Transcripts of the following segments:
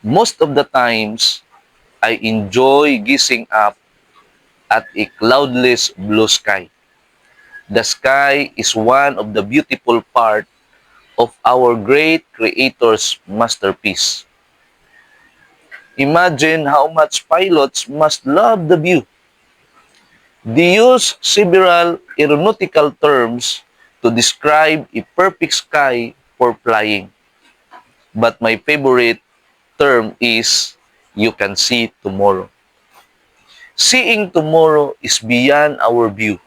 Most of the times, I enjoy gazing up at a cloudless blue sky. The sky is one of the beautiful part of our great Creator's masterpiece. Imagine how much pilots must love the view. They use several aeronautical terms to describe a perfect sky for flying. But my favorite term is you can see tomorrow. Seeing tomorrow is beyond our view.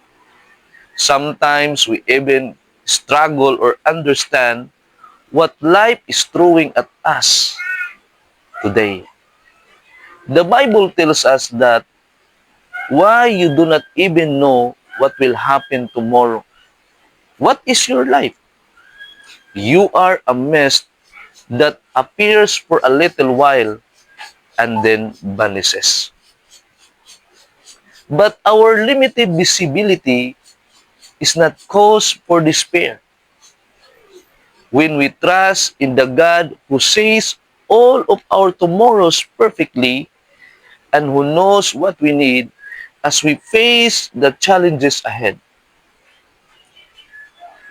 Sometimes we even struggle or understand what life is throwing at us today. The Bible tells us that why you do not even know what will happen tomorrow. What is your life? You are a mist that appears for a little while and then vanishes. But our limited visibility is not cause for despair. When we trust in the God who sees all of our tomorrows perfectly and who knows what we need as we face the challenges ahead.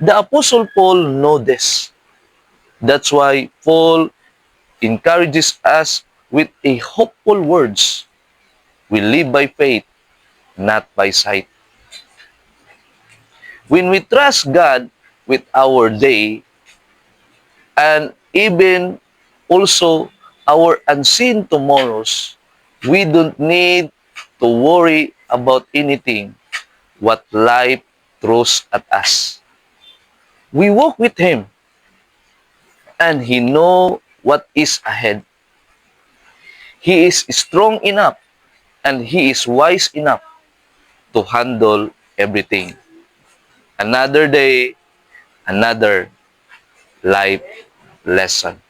The Apostle Paul knows this. That's why Paul encourages us with a hopeful words. We live by faith, not by sight. When we trust God with our day and even also our unseen tomorrows, we don't need to worry about anything what life throws at us. We walk with Him and He knows what is ahead. He is strong enough and He is wise enough to handle everything. Another day, another life lesson.